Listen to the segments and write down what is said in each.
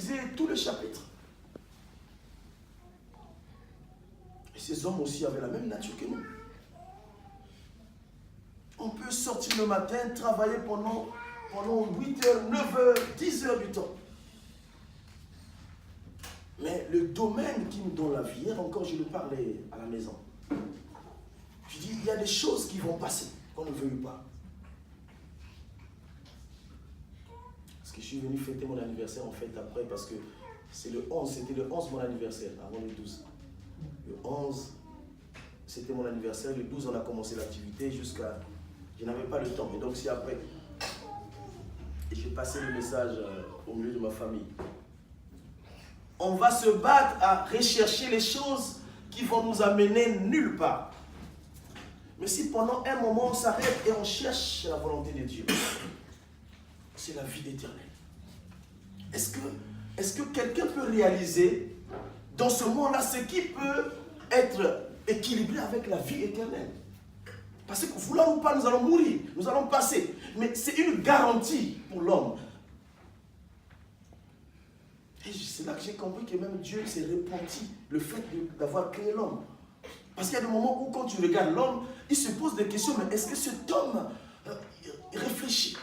lisez tous les chapitres. Et ces hommes aussi avaient la même nature que nous. On peut sortir le matin, travailler pendant 8 heures, 9 heures, 10 heures du temps. Mais le domaine qui nous donne la vie, hier encore je le parlais à la maison. Je dis, il y a des choses qui vont passer, qu'on ne veuille pas. Parce que je suis venu fêter mon anniversaire en fait après, parce que c'est le 11, c'était le 11 mon anniversaire, avant le 12. Le 11, c'était mon anniversaire, le 12 on a commencé l'activité jusqu'à... Je n'avais pas le temps, mais donc c'est après. Et j'ai passé le message au milieu de ma famille. On va se battre à rechercher les choses qui vont nous amener nulle part. Mais si pendant un moment on s'arrête et on cherche la volonté de Dieu, c'est la vie éternelle. Est-ce que quelqu'un peut réaliser dans ce monde-là ce qui peut être équilibré avec la vie éternelle? Parce que voulant ou pas, nous allons mourir, nous allons passer. Mais c'est une garantie pour l'homme. Et c'est là que j'ai compris que même Dieu s'est repenti le fait d'avoir créé l'homme. Parce qu'il y a des moments où quand tu regardes l'homme, il se pose des questions, mais est-ce que cet homme réfléchit?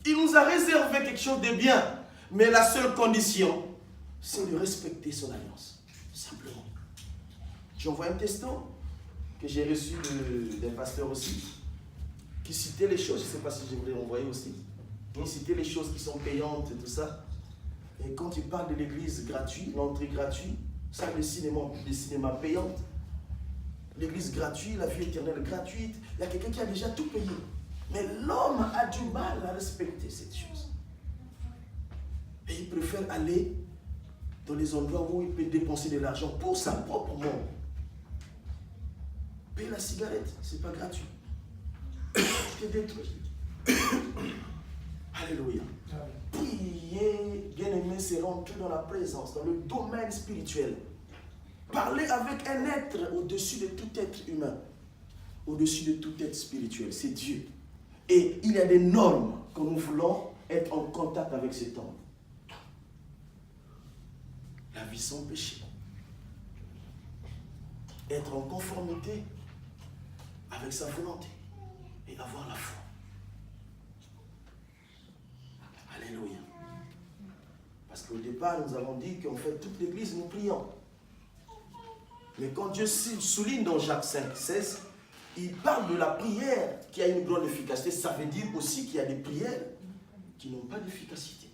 Il nous a réservé quelque chose de bien, mais la seule condition, c'est de respecter son alliance. Simplement. J'envoie un texto que j'ai reçu d'un pasteur aussi, qui citait les choses, je ne sais pas si je voulais l'envoyer aussi, il citait les choses qui sont payantes et tout ça. Et quand il parle de l'église gratuite, l'entrée gratuite, ça le cinéma payant, l'église gratuite, la vie éternelle gratuite, il y a quelqu'un qui a déjà tout payé. Mais l'homme a du mal à respecter cette chose. Et il préfère aller dans les endroits où il peut dépenser de l'argent pour sa propre mort. Payer la cigarette, c'est pas gratuit. Je te détruis. Alléluia. Prier, bien-aimé, c'est rentrer dans la présence, dans le domaine spirituel. Parler avec un être au-dessus de tout être humain, au-dessus de tout être spirituel, c'est Dieu. Et il y a des normes que nous voulons être en contact avec cet homme. La vie sans péché. Être en conformité avec sa volonté et avoir la foi. Alléluia. Parce qu'au départ, nous avons dit qu'en fait, toute l'église, nous prions. Mais quand Dieu souligne dans Jacques 5, 16, il parle de la prière qui a une grande efficacité. Ça veut dire aussi qu'il y a des prières qui n'ont pas d'efficacité.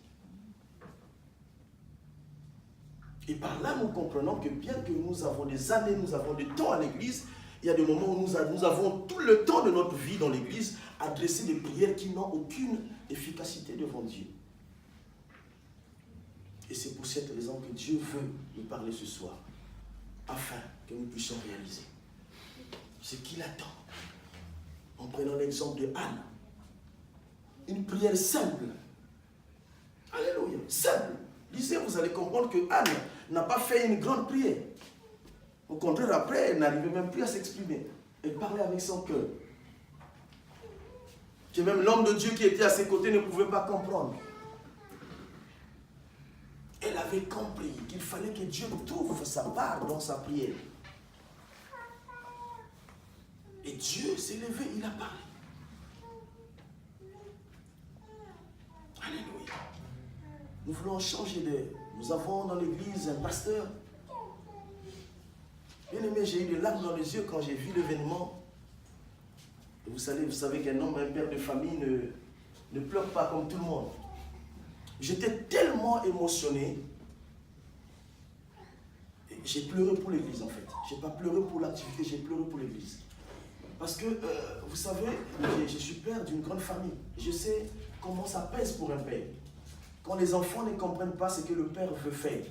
Et par là, nous comprenons que bien que nous avons des années, nous avons du temps à l'église, il y a des moments où nous avons tout le temps de notre vie dans l'église à adresser des prières qui n'ont aucune efficacité devant Dieu. Et c'est pour cette raison que Dieu veut nous parler ce soir, afin que nous puissions réaliser ce qu'il attend. En prenant l'exemple de Anne, une prière simple. Alléluia, simple. Lisez, vous allez comprendre que Anne n'a pas fait une grande prière. Au contraire, après, elle n'arrivait même plus à s'exprimer. Elle parlait avec son cœur. Que même l'homme de Dieu qui était à ses côtés ne pouvait pas comprendre. Elle avait compris qu'il fallait que Dieu trouve sa part dans sa prière. Et Dieu s'est levé, il a parlé. Alléluia. Nous voulons changer d'air. Nous avons dans l'église un pasteur. Bien aimé, j'ai eu des larmes dans les yeux quand j'ai vu l'événement. Et vous savez qu'un homme, un père de famille ne pleure pas comme tout le monde. J'étais tellement émotionné. J'ai pleuré pour l'église en fait. Je n'ai pas pleuré pour l'activité, j'ai pleuré pour l'église. Parce que, vous savez, je suis père d'une grande famille. Je sais comment ça pèse pour un père. Quand les enfants ne comprennent pas ce que le père veut faire.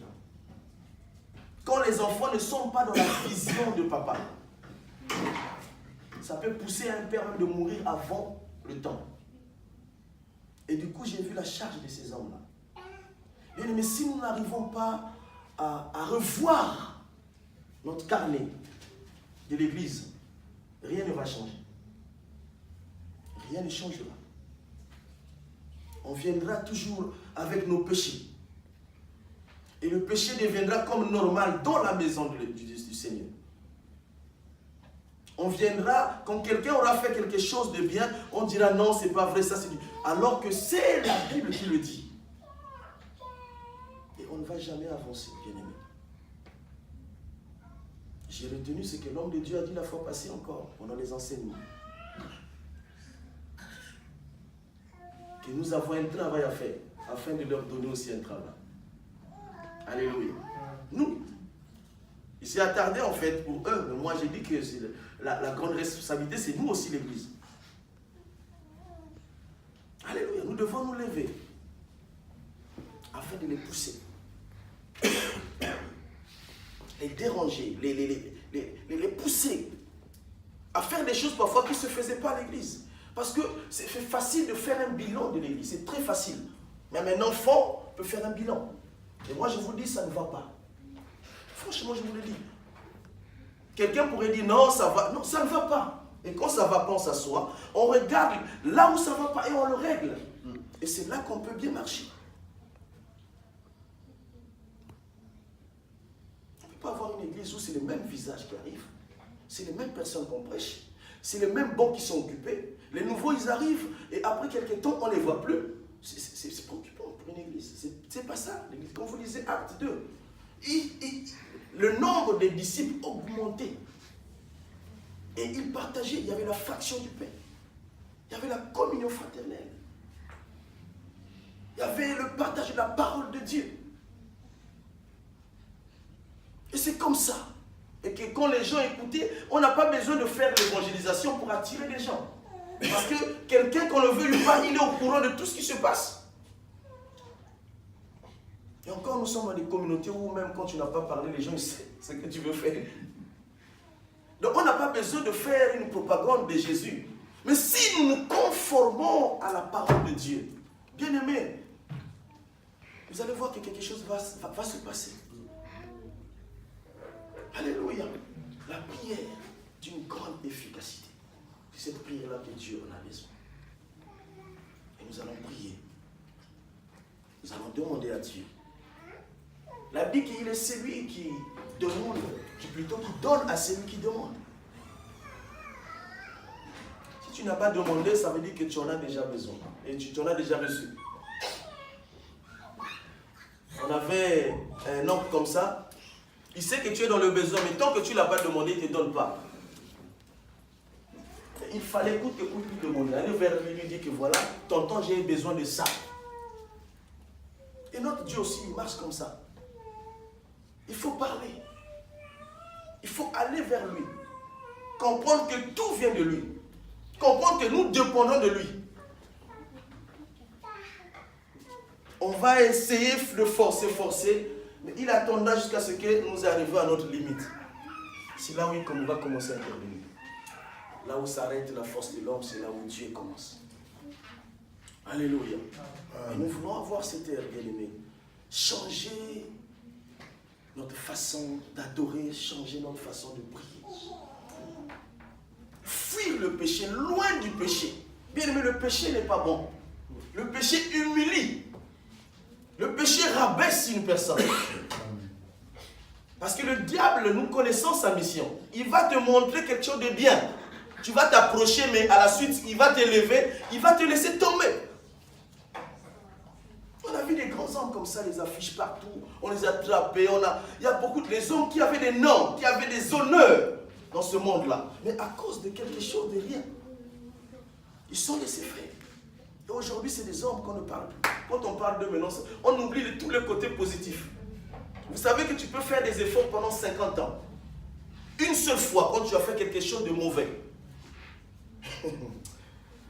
Quand les enfants ne sont pas dans la vision de papa. Ça peut pousser un père même de mourir avant le temps. Et du coup, j'ai vu la charge de ces hommes-là. Mais si nous n'arrivons pas à revoir notre carnet de l'église, rien ne va changer. Rien ne changera. On viendra toujours avec nos péchés. Et le péché deviendra comme normal dans la maison du Seigneur. On viendra, quand quelqu'un aura fait quelque chose de bien, on dira non, c'est pas vrai, ça c'est du... Alors que c'est la Bible qui le dit. Et on ne va jamais avancer, bien aimé. J'ai retenu ce que l'homme de Dieu a dit la fois passée encore, pendant les enseignements. Que nous avons un travail à faire, afin de leur donner aussi un travail. Alléluia. Nous, il s'est attardé en fait pour eux, mais moi j'ai dit que la grande responsabilité, c'est nous aussi l'Église. Alléluia, nous devons nous lever afin de les pousser, les déranger, les pousser à faire des choses parfois qui ne se faisaient pas à l'Église. Parce que c'est facile de faire un bilan de l'Église, c'est très facile. Même un enfant peut faire un bilan. Et moi je vous dis, ça ne va pas. Franchement, je vous le dis. Quelqu'un pourrait dire non, ça va. Non, ça ne va pas. Et quand ça ne va pas, on s'assoit, on regarde là où ça ne va pas et on le règle. Et c'est là qu'on peut bien marcher. On ne peut pas avoir une église où c'est les mêmes visages qui arrivent. C'est les mêmes personnes qu'on prêche. C'est les mêmes bancs qui sont occupés. Les nouveaux, ils arrivent et après quelques temps, on ne les voit plus. C'est préoccupant pour une église. C'est pas ça. L'église, quand vous lisez Acte 2, le nombre de disciples augmentait. Et ils partageaient. Il y avait la fraction du pain. Il y avait la communion fraternelle. Il y avait le partage de la parole de Dieu. Et c'est comme ça. Et que quand les gens écoutaient, on n'a pas besoin de faire l'évangélisation pour attirer les gens. Parce que quelqu'un, qu'on le veut ou pas, il est au courant de tout ce qui se passe. Et encore, nous sommes dans des communautés où même quand tu n'as pas parlé, les gens ils savent ce que tu veux faire. Donc on n'a pas besoin de faire une propagande de Jésus. Mais si nous nous conformons à la parole de Dieu, bien aimé, vous allez voir que quelque chose va se passer. Alléluia. La prière d'une grande efficacité. C'est cette prière-là que Dieu en a besoin. Et nous allons prier. Nous allons demander à Dieu. La Bible dit qu'il est celui qui demande, plutôt qui donne à celui qui demande. Si tu n'as pas demandé, ça veut dire que tu en as déjà besoin. Et tu en as déjà reçu. On avait un homme comme ça. Il sait que tu es dans le besoin, mais tant que tu ne l'as pas demandé, il ne te donne pas. Il fallait coûte que coûte lui demander. Aller vers lui, lui dire que voilà, tonton, j'ai besoin de ça. Et notre Dieu aussi, il marche comme ça. Il faut parler. Il faut aller vers lui. Comprendre que tout vient de lui. Comprendre que nous dépendons de lui. On va essayer de forcer, mais il attendra jusqu'à ce que nous arrivions à notre limite. C'est là où il va commencer à intervenir. Là où s'arrête la force de l'homme, c'est là où Dieu commence. Alléluia. Et nous voulons avoir cette ère, bien-aimé. Changer notre façon d'adorer, changer notre façon de prier. Fuir le péché, loin du péché. Bien-aimé, le péché n'est pas bon. Le péché humilie. Le péché rabaisse une personne. Parce que le diable, nous connaissons sa mission. Il va te montrer quelque chose de bien. Tu vas t'approcher, mais à la suite, il va te lever, il va te laisser tomber. On a vu des grands hommes comme ça, les affiches partout. On les a attrapés. Il y a beaucoup de hommes qui avaient des noms, qui avaient des honneurs dans ce monde-là. Mais à cause de quelque chose de rien, ils sont laissés faire. Et aujourd'hui, c'est des hommes qu'on ne parle plus. Quand on parle d'eux maintenant, on oublie de tous les côtés positifs. Vous savez que tu peux faire des efforts pendant 50 ans. Une seule fois, quand tu as fait quelque chose de mauvais,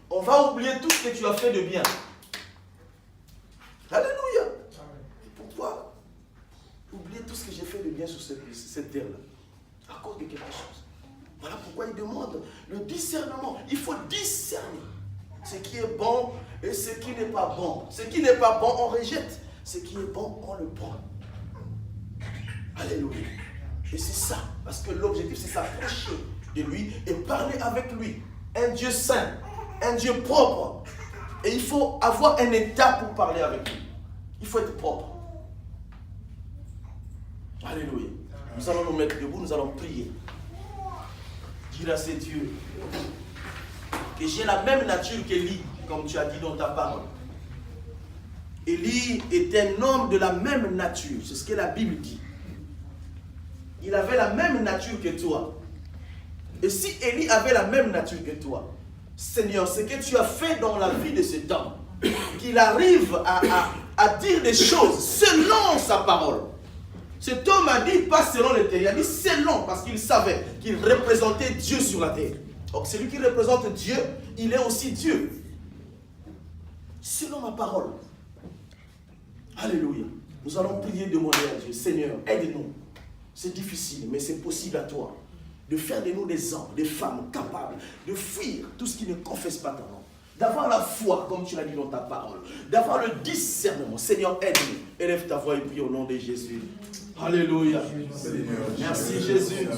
on va oublier tout ce que tu as fait de bien. Alléluia. Et pourquoi oublier tout ce que j'ai fait de bien sur cette terre-là? À cause de quelque chose. Voilà pourquoi il demande le discernement. Il faut discerner ce qui est bon et ce qui n'est pas bon. Ce qui n'est pas bon, on rejette. Ce qui est bon, on le prend. Alléluia. Et c'est ça. Parce que l'objectif, c'est s'approcher de lui et parler avec lui. Un Dieu saint, un Dieu propre. Et il faut avoir un état pour parler avec lui. Il faut être propre. Alléluia. Nous allons nous mettre debout, nous allons prier. Dire à ces dieux que j'ai la même nature qu'Élie, comme tu as dit dans ta parole. Élie est un homme de la même nature, c'est ce que la Bible dit. Il avait la même nature que toi. Et si Élie avait la même nature que toi, Seigneur, ce que tu as fait dans la vie de cet homme, qu'il arrive à dire des choses selon sa parole. Cet homme a dit pas selon les terres, il a dit selon, parce qu'il savait qu'il représentait Dieu sur la terre. Donc celui qui représente Dieu, il est aussi Dieu. Selon ma parole. Alléluia. Nous allons prier, demander à Dieu, Seigneur, aide-nous. C'est difficile, mais c'est possible à toi de faire de nous des hommes, des femmes capables de fuir tout ce qui ne confesse pas ton nom. D'avoir la foi, comme tu l'as dit dans ta parole. D'avoir le discernement. Seigneur, aide-nous. Élève ta voix et prie au nom de Jésus. Alléluia. Merci Jésus.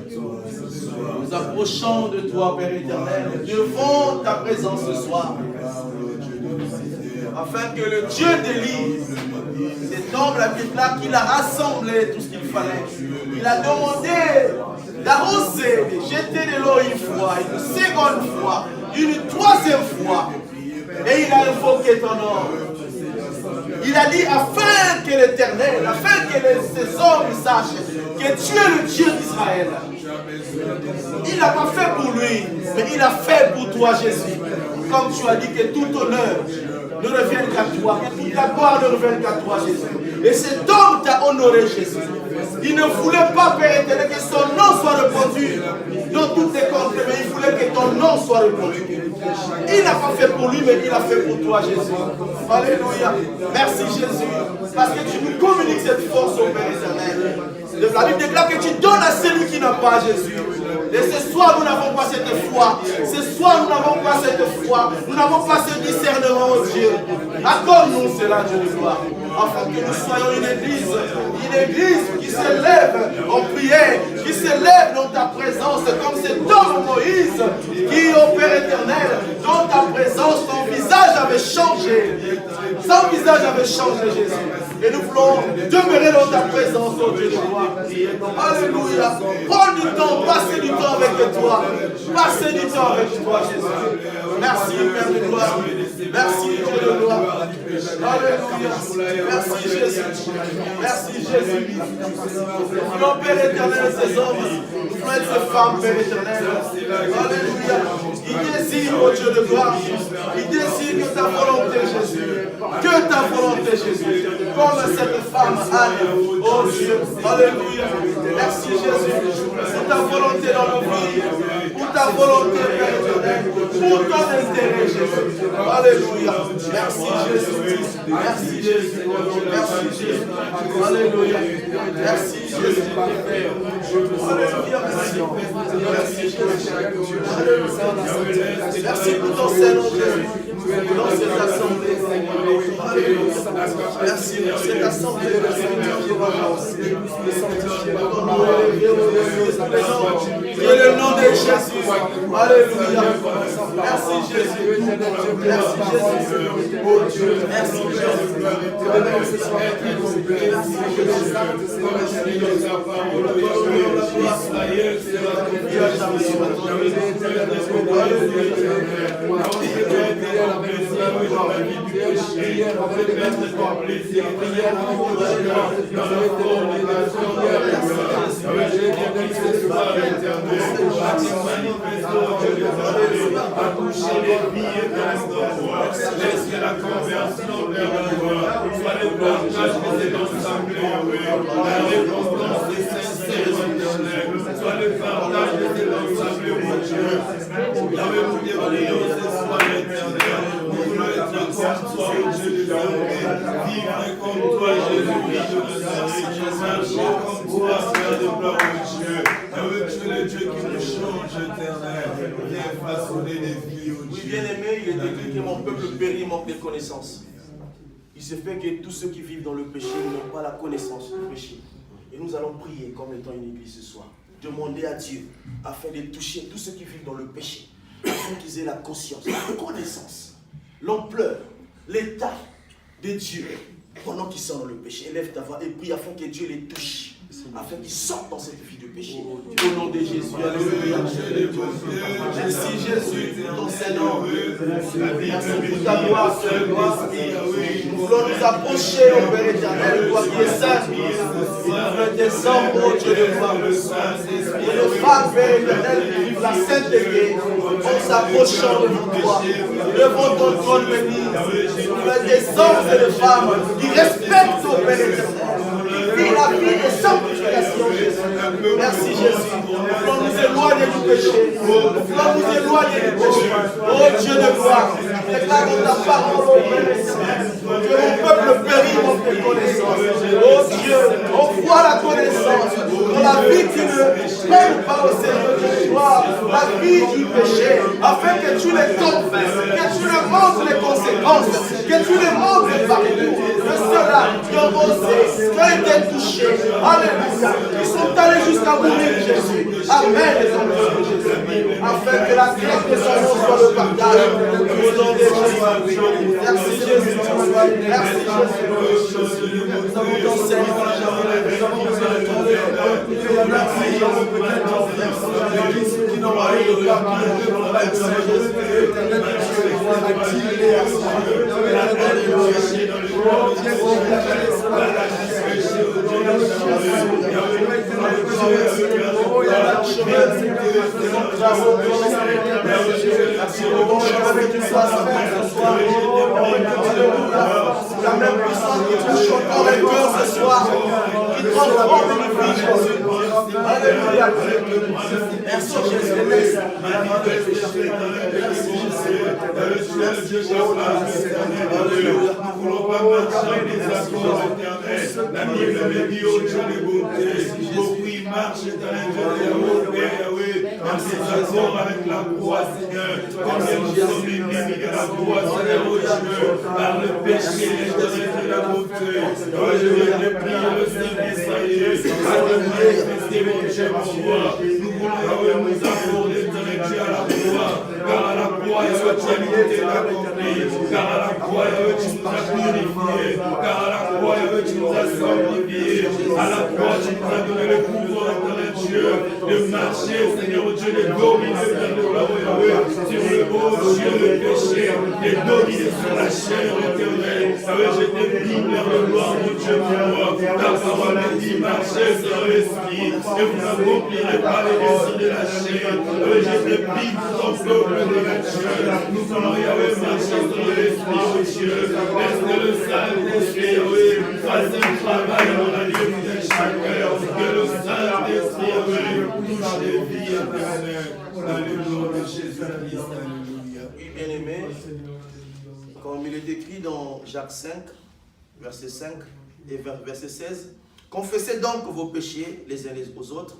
Nous approchons de toi, Père éternel, devant ta présence ce soir. Afin que le Dieu d'Élie, cet homme, la Bible là, qu'il a rassemblé tout ce qu'il fallait. Il a demandé d'arroser, de jeter de l'eau une fois, une seconde fois, une troisième fois. Et il a invoqué ton nom. Il a dit afin que l'Éternel, afin que ces hommes sachent que tu es le Dieu d'Israël. Il n'a pas fait pour lui, mais il a fait pour toi, Jésus. Comme tu as dit que tout honneur ne revienne qu'à toi, que toute la gloire ne revienne qu'à toi, Jésus. Et cet homme t'a honoré, Jésus. Il ne voulait pas, Père éternel, que son nom soit répandu dans toutes les contrées, mais il voulait que ton nom soit répandu. Il n'a pas fait pour lui, mais il a fait pour toi, Jésus. Alléluia. Merci, Jésus. Parce que tu nous communiques cette force au Père éternel. La Bible déclare que tu donnes à celui qui n'a pas Jésus. Et ce soir, nous n'avons pas cette foi. Ce soir, nous n'avons pas cette foi. Nous n'avons pas ce discernement, oh Dieu. Accorde-nous cela, Dieu de gloire. Afin que nous soyons une église qui s'élève en prière, qui s'élève dans ta présence, comme cet homme Moïse, qui, au Père éternel, dans ta présence, ton visage avait changé. Son visage avait changé, Jésus. Et nous voulons demeurer dans ta présence, oh Dieu de gloire. Alléluia. Prends du temps, passez du temps avec toi. Passez du temps avec toi, Jésus. Merci, Père de gloire. Merci, Dieu de gloire. Alléluia. Merci, Jésus. Merci, Jésus. Nous voulons, Père éternel, ces hommes. Nous voulons être ces femmes, Père éternel. Alléluia. Il désire, oh Dieu de gloire. Il désire que ta volonté, Jésus. Que ta volonté, Jésus. Comme cette femme, Anne. Oh Dieu. Alléluia. Merci, Jésus. Pour ta volonté dans nos vies. Pour ta volonté, Père éternel. Pour ton intérêt, Jésus. Alléluia. Merci, Jésus. Merci, Jésus. Merci, Jésus. Alléluia. Merci, Jésus. Alléluia. Merci, Jésus. Alléluia. Merci pour ton Seigneur, Jésus. Dans cette assemblée. Alléluia. Merci pour cette assemblée. Et le nom de Jésus. Alléluia. Merci Jésus. Merci Jésus. Oh Dieu. Merci Jésus. Laisse que la conversion vers la gloire soit le partage de cette assemblée, la repentance des sincères éternels, soit le partage de cette assemblée, mon Dieu. Avez-vous dévoilé ce soir éternel? Nous voulons être comme toi, mon Dieu de gloire, vivre comme toi, Jésus-Christ de Nazareth, marcher comme toi, Père de gloire, mon Dieu. Tu es le Dieu qui nous change, éternel. Viens façonner des vies, oh Dieu. Oui, bien-aimé, il est écrit que mon peuple périt, manque de connaissances. Il se fait que tous ceux qui vivent dans le péché n'ont pas la connaissance du péché. Et nous allons prier comme étant une église ce soir. Demander à Dieu afin de toucher tous ceux qui vivent dans le péché. Afin qu'ils aient la conscience, la connaissance, l'ampleur, l'état de Dieu Pendant qu'ils sont dans le péché, élève ta voix et prie afin que Dieu les touche. Afin qu'ils sortent dans cette vie de péché. Au nom de Jésus, alléluia. Merci Jésus pour ton Seigneur. Merci pour ta gloire, nous voulons nous approcher au Père éternel, toi qui es saint. Nous voulons descendre au Dieu de gloire. Et les femmes, Père éternel, qui vivent la sainteté, en s'approchant devant toi, devant ton trône béni. Nous voulons descendre les femmes qui respectent au Père éternel. Et la vie de sanctification, Jésus. Merci Jésus. Nous voulons nous éloigner du péché. Nous voulons nous éloigner du péché. Oh Dieu de gloire, déclare ta parole au Père éternel. Que mon peuple périt dans tes connaissances. Oh Dieu, on voit la connaissance. Dans la vie qui ne peine pas au Seigneur de gloire, la vie du péché, afin que tu les tombes, que tu les montres les conséquences, que tu les montres les parcours de ceux-là qui ont osé, qui ont été touchés. Alléluia. Ils sont allés jusqu'à mourir, Jésus. Amen, les enfants de Jésus. Afin que la grâce de son nom soit le partage. Au nom de Jésus. Merci Jésus. Merci Jésus. Nous avons ton Seigneur. Nous avons besoin de ton Dieu. Merci Jésus. Qui n'ont pas eu le partage. La même puissance qui touche encore les cœurs ce soir, qui transforme une vie, Jésus. Alléluia. Merci Jésus. Nous voulons pas marcher des accords éternels. La Bible avait dit au Dieu de beauté, beaucoup y marchent éternel Dieu de Yahweh. Même ces accords avec la croix, Seigneur, combien nous sommes ennemis de la croix, Seigneur, oh Dieu, par le péché, l'éternel de la beauté. Oh, je viens de prier le Saint-Esprit, afin de manifester mon Dieu, mon roi. Nous voulons nous accorder, éternel Dieu, à la croix, car à la croix, Yahweh, tu as limité l'accompli, car à la croix, Yahweh, tu nous as purifiés, car à la croix, Yahweh, tu nous as sanctifiés, à la croix, tu nous as donné le pouvoir, éternel Dieu, de marcher, Seigneur Dieu, de dominer, Seigneur Yahweh, sur le beau Dieu de péché, de dominer sur la chair éternelle. Yahweh, je te prie, Père de gloire, mon Dieu, mon roi, ta parole me dit, marchez sur l'esprit, et vous n'accomplirez pas les désirs de la chair. Yahweh, je te prie pour ton peuple de la chair. Nous voulons, Yahweh, marcher sur l'esprit, oh Dieu, laisse que le Saint-Esprit, Yahweh, fasse un travail dans la vie de chaque cœur, que le Saint-Esprit, Yahweh, touche les vies éternelles. Alléluia, Jésus-Christ, alléluia. Oui, bien-aimé, comme il est écrit dans Jacques 5, verset 5 et verset 16, confessez donc vos péchés les uns aux autres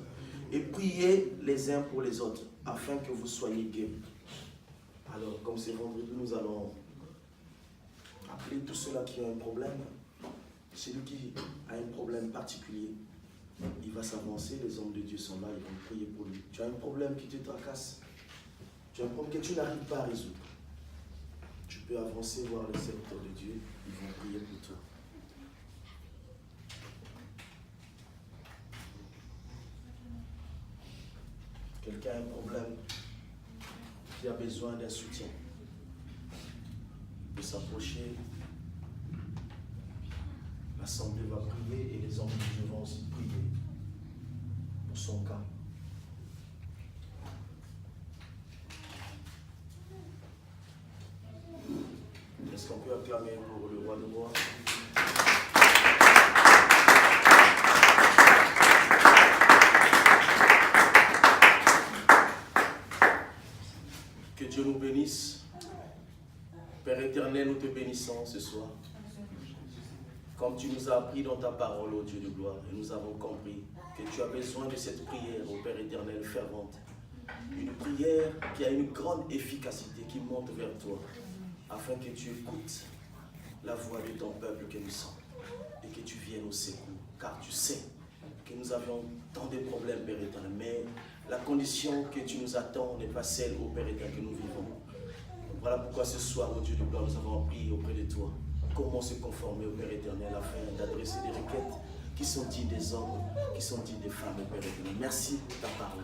et priez les uns pour les autres, afin que vous soyez guéris. Alors, comme c'est vendredi, nous allons appeler tous ceux-là qui ont un problème. Celui qui a un problème particulier, il va s'avancer, les hommes de Dieu sont là, ils vont prier pour lui. Tu as un problème qui te tracasse, tu as un problème que tu n'arrives pas à résoudre. Tu peux avancer, voir les serviteurs de Dieu, ils vont prier pour toi. Quelqu'un a un problème qui a besoin d'un soutien, de s'approcher. L'assemblée va prier et les hommes de Dieu vont aussi prier pour son cas. Est-ce qu'on peut acclamer pour le roi de gloire? Que Dieu nous bénisse. Père éternel, nous te bénissons ce soir. Comme tu nous as appris dans ta parole, ô Dieu de gloire, et nous avons compris que tu as besoin de cette prière, ô Père éternel, fervente. Une prière qui a une grande efficacité, qui monte vers toi, afin que tu écoutes la voix de ton peuple que nous sommes, et que tu viennes au secours, car tu sais que nous avions tant de problèmes, Père éternel, mais la condition que tu nous attends n'est pas celle, ô Père éternel, que nous vivons. Voilà pourquoi ce soir, ô Dieu de gloire, nous avons prié auprès de toi. comment se conformer au Père éternel afin d'adresser des requêtes qui sont dignes des hommes, qui sont dignes des femmes, au Père éternel. Merci pour ta parole.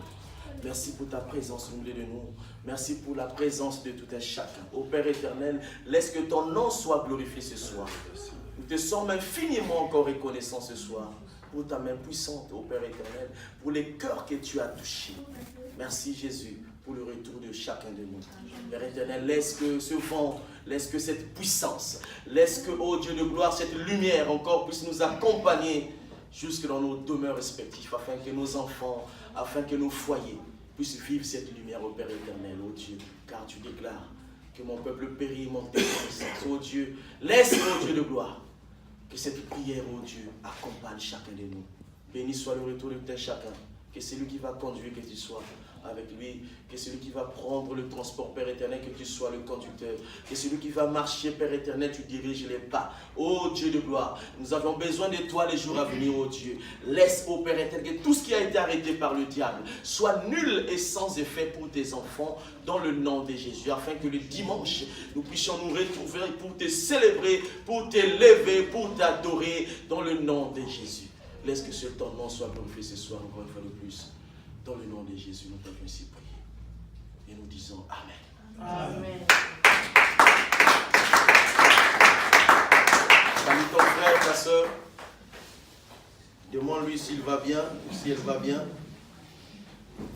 Merci pour ta présence au milieu de nous. Merci pour la présence de tout un chacun. Ô Père éternel, laisse que ton nom soit glorifié ce soir. Nous te sommes infiniment encore reconnaissants ce soir pour ta main puissante, ô Père éternel, pour les cœurs que tu as touchés. Merci Jésus pour le retour de chacun de nous. Père éternel, laisse que ce vent, laisse que cette puissance, laisse que, ô Dieu de gloire, cette lumière encore puisse nous accompagner jusque dans nos demeures respectives, afin que nos enfants, afin que nos foyers puissent vivre cette lumière, ô Père éternel, ô Dieu, car tu déclares que mon peuple périt, manque de connaissance. Ô Dieu, laisse, ô Dieu de gloire, que cette prière, ô Dieu, accompagne chacun de nous. Béni soit le retour de tout chacun, que c'est lui qui va conduire, que tu sois avec lui, que celui qui va prendre le transport, Père éternel, que tu sois le conducteur, que celui qui va marcher, Père éternel, tu diriges les pas. Ô Dieu de gloire, nous avons besoin de toi les jours à venir, ô Dieu. Laisse, ô Père éternel, que tout ce qui a été arrêté par le diable soit nul et sans effet pour tes enfants, dans le nom de Jésus, afin que le dimanche, nous puissions nous retrouver pour te célébrer, pour t'élever, pour t'adorer, dans le nom de Jésus. Laisse que seul ton nom soit glorifié ce soir, encore une fois de plus. Dans le nom de Jésus, nous t'avons ainsi prié. Et nous disons Amen. Amen. Salut ton frère, ta soeur. Demande-lui s'il va bien ou si elle va bien.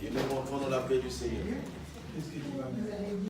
Et nous rentrons dans la paix du Seigneur.